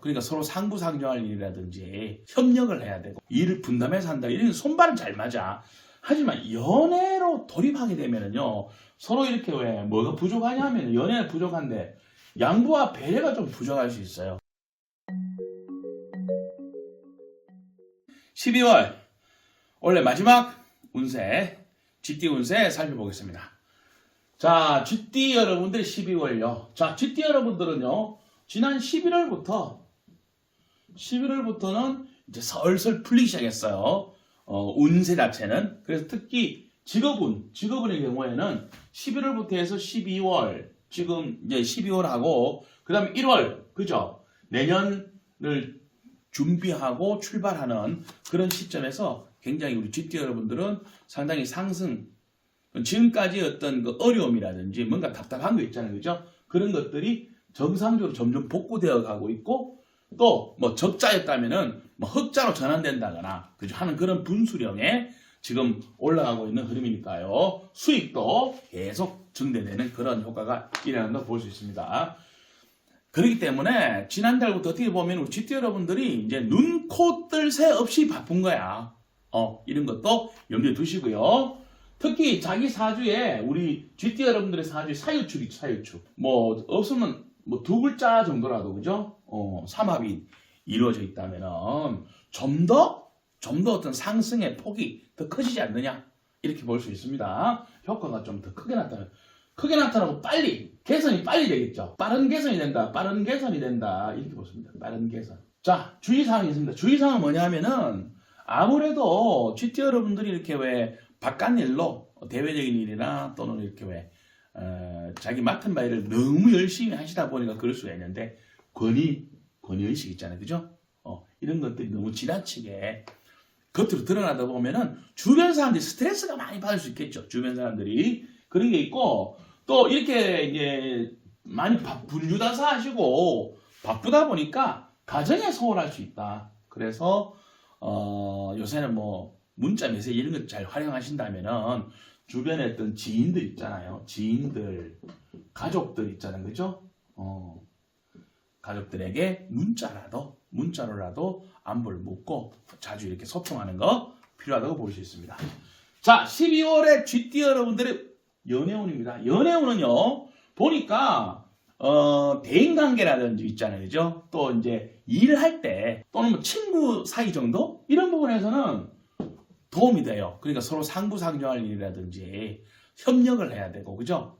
그러니까 서로 상부상조할 일이라든지 협력을 해야 되고 일을 분담해서 한다. 이런 손발은 잘 맞아. 하지만 연애로 돌입하게 되면은요, 서로 이렇게 왜 뭐가 부족하냐 하면 연애는 부족한데 양보와 배려가 좀 부족할 수 있어요. 12월 원래 마지막 운세, 쥐띠 운세 살펴보겠습니다. 자, 쥐띠 여러분들 12월요. 자, 쥐띠 여러분들은요, 지난 11월부터는 이제 슬슬 풀리기 시작했어요. 운세 자체는. 그래서 특히 직업운의 경우에는 11월부터 해서 12월, 지금 이제 12월하고, 그 다음에 1월, 그죠? 내년을 준비하고 출발하는 그런 시점에서 굉장히 우리 쥐띠 여러분들은 상당히 상승, 지금까지 어떤 그 어려움이라든지 뭔가 답답한 거 있잖아요. 그죠? 그런 것들이 정상적으로 점점 복구되어 가고 있고, 또 뭐 적자였다면은 뭐 흑자로 전환된다거나 그죠? 하는 그런 분수령에 지금 올라가고 있는 흐름이니까요. 수익도 계속 증대되는 그런 효과가 일어난다고 볼 수 있습니다. 그렇기 때문에 지난달부터 어떻게 보면 우리 쥐띠 여러분들이 이제 눈, 코, 뜰 새 없이 바쁜 거야. 이런 것도 염두에 두시고요. 특히 자기 사주에 우리 쥐띠 여러분들의 사주에 사유축이 있죠, 사유축. 뭐 없으면 뭐 두 글자 정도라도 그죠? 삼합이 이루어져 있다면은 좀 더 어떤 상승의 폭이 더 커지지 않느냐 이렇게 볼 수 있습니다. 효과가 좀 더 크게 나타나고 빨리 개선이 빨리 되겠죠. 빠른 개선이 된다 이렇게 보십니다. 빠른 개선. 자, 주의사항이 있습니다. 주의사항은 뭐냐면은 아무래도 GT 여러분들이 이렇게 왜 바깥 일로 대외적인 일이나 또는 이렇게 왜 자기 맡은 바를 너무 열심히 하시다 보니까 그럴 수가 있는데 권위의식 있잖아요. 그죠? 이런 것들이 너무 지나치게 겉으로 드러나다 보면은 주변 사람들이 스트레스가 많이 받을 수 있겠죠. 주변 사람들이. 그런 게 있고, 또 이렇게 이제 많이 분주다사 하시고 바쁘다 보니까 가정에 소홀할 수 있다. 그래서 요새는 뭐 문자 메시지 이런 것 잘 활용하신다면은 주변에 어떤 지인들 있잖아요. 지인들, 가족들 있잖아요. 그죠? 가족들에게 문자로라도 안부를 묻고 자주 이렇게 소통하는 거 필요하다고 볼 수 있습니다. 자, 12월에 쥐띠 여러분들의 연애운입니다. 연애운은요, 보니까, 대인관계라든지 있잖아요. 그죠? 또 이제 일할 때, 또는 뭐 친구 사이 정도? 이런 부분에서는 도움이 돼요. 그러니까 서로 상부상조할 일이라든지 협력을 해야 되고, 그죠?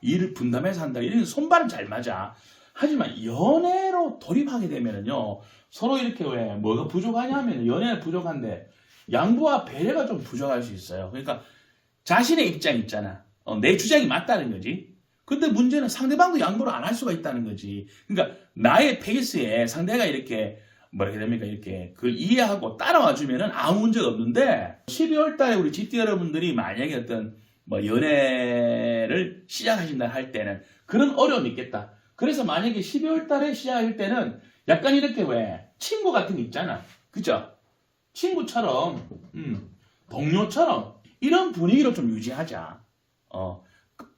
일을 분담해서 한다. 이런 손발은 잘 맞아. 하지만 연애로 돌입하게 되면은요, 서로 이렇게 왜 뭐가 부족하냐 하면 연애는 부족한데 양보와 배려가 좀 부족할 수 있어요. 그러니까 자신의 입장 있잖아. 내 주장이 맞다는 거지. 근데 문제는 상대방도 양보를 안 할 수가 있다는 거지. 그러니까 나의 페이스에 상대가 이렇게 뭐라 해야 됩니까? 이렇게 그걸 이해하고 따라와 주면은 아무 문제가 없는데 12월 달에 우리 쥐띠 여러분들이 만약에 어떤 뭐 연애를 시작하신다 할 때는 그런 어려움이 있겠다. 그래서 만약에 12월 달에 시작할 때는 약간 이렇게 왜 친구 같은 게 있잖아. 그죠? 친구처럼, 동료처럼 이런 분위기로 좀 유지하자.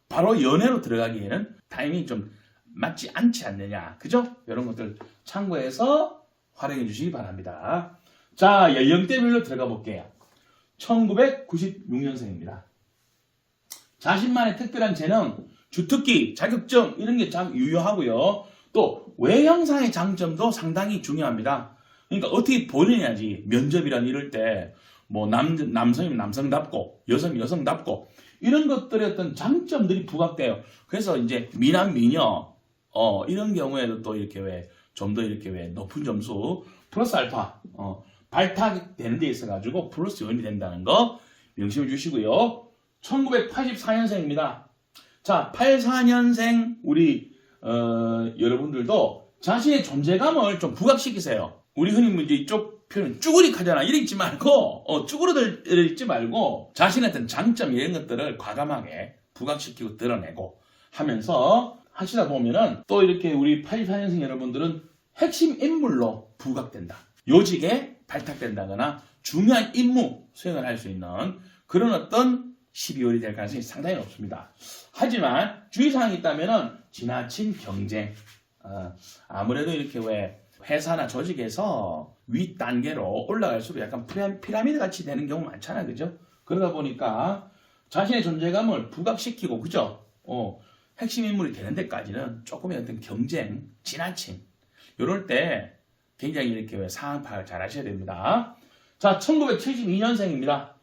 바로 연애로 들어가기에는 타이밍이 좀 맞지 않지 않느냐. 그죠? 이런 것들 참고해서 활용해 주시기 바랍니다. 자, 연령대별로 들어가 볼게요. 1996년생입니다. 자신만의 특별한 재능, 주특기, 자격증 이런 게 참 유효하고요. 또 외형상의 장점도 상당히 중요합니다. 그러니까 어떻게 보느냐지. 면접이란 이럴 때 뭐 남성이면 남성답고 여성이면 여성답고 이런 것들의 어떤 장점들이 부각돼요. 그래서 이제 미남 미녀 이런 경우에도 또 이렇게 왜 좀 더 이렇게 왜 높은 점수 플러스 알파 발탁되는 데 있어 가지고 플러스 요인이 된다는 거 명심해 주시고요. 1984년생입니다. 자, 84년생 우리 여러분들도 자신의 존재감을 좀 부각시키세요. 우리 흔히 이제 이쪽 표현 쭈그릭하잖아. 이래 있지 말고 쭈그러들 있지 말고 자신의 어떤 장점 이런 것들을 과감하게 부각시키고 드러내고 하면서 하시다 보면은 또 이렇게 우리 84년생 여러분들은 핵심 인물로 부각된다. 요직에 발탁된다거나 중요한 임무 수행을 할 수 있는 그런 어떤 12월이 될 가능성이 상당히 높습니다. 하지만 주의사항이 있다면은 지나친 경쟁, 아무래도 이렇게 왜 회사나 조직에서 윗 단계로 올라갈수록 약간 피라미드 같이 되는 경우 많잖아요. 그죠? 그러다 보니까 자신의 존재감을 부각시키고, 그죠? 핵심 인물이 되는 데까지는 조금의 어떤 경쟁, 지나침, 이럴 때 굉장히 이렇게 상황 파악을 잘 하셔야 됩니다. 자, 1972년생입니다.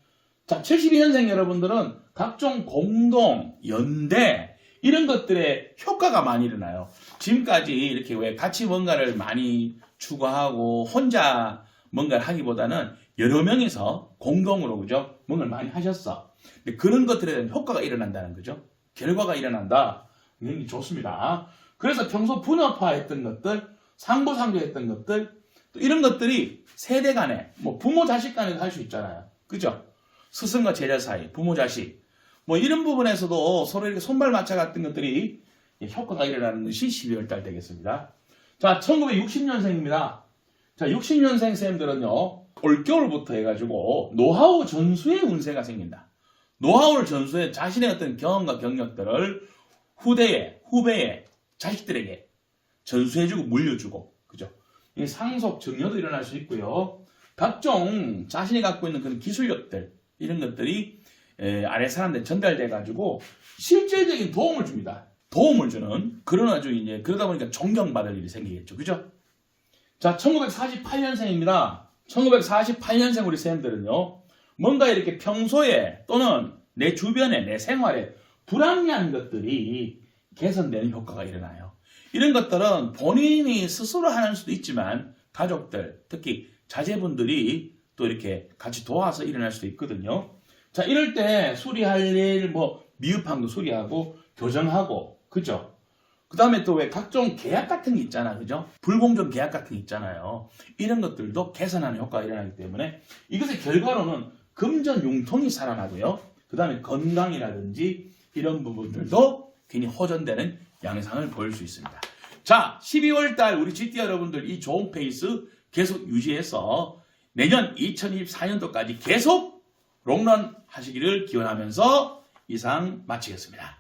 자, 72년생 여러분들은 각종 공동, 연대, 이런 것들의 효과가 많이 일어나요. 지금까지 이렇게 왜 같이 뭔가를 많이 추구하고 혼자 뭔가를 하기보다는 여러 명이서 공동으로, 그죠? 뭔가를 많이 하셨어. 근데 그런 것들에 대한 효과가 일어난다는 거죠. 결과가 일어난다. 굉장히 좋습니다. 그래서 평소 분업화했던 것들, 상부상조했던 것들, 또 이런 것들이 세대 간에, 뭐 부모 자식 간에도 할 수 있잖아요. 그죠? 스승과 제자 사이, 부모 자식, 뭐 이런 부분에서도 서로 이렇게 손발 맞춰 같은 것들이 효과가 일어나는 것이 12월 달 되겠습니다. 자, 1960년생입니다. 자, 60년생 쌤들은요, 올겨울부터 해가지고 노하우 전수의 운세가 생긴다. 노하우를 전수해 자신의 어떤 경험과 경력들을 후배에, 자식들에게 전수해주고 물려주고, 그죠? 이 상속, 정려도 일어날 수 있고요. 각종 자신이 갖고 있는 그런 기술력들, 이런 것들이 아래 사람들에 전달돼가지고 실질적인 도움을 줍니다. 도움을 주는 그런 아주 이제 그러다 보니까 존경받을 일이 생기겠죠. 그죠? 자, 1948년생입니다. 1948년생 우리 쌤들은요, 뭔가 이렇게 평소에 또는 내 주변에 내 생활에 불합리한 것들이 개선되는 효과가 일어나요. 이런 것들은 본인이 스스로 하는 수도 있지만 가족들, 특히 자제분들이 또 이렇게 같이 도와서 일어날 수도 있거든요. 자, 이럴 때 수리할 일, 뭐 미흡한 거 수리하고 교정하고, 그죠? 그 다음에 또 왜 각종 계약 같은 게 있잖아, 그죠? 불공정 계약 같은 게 있잖아요. 이런 것들도 개선하는 효과가 일어나기 때문에 이것의 결과로는 금전 융통이 살아나고요. 그 다음에 건강이라든지 이런 부분들도 괜히 호전되는 양상을 보일 수 있습니다. 자, 12월 달 우리 GT 여러분들 이 좋은 페이스 계속 유지해서 내년 2024년도까지 계속 롱런 하시기를 기원하면서 이상 마치겠습니다.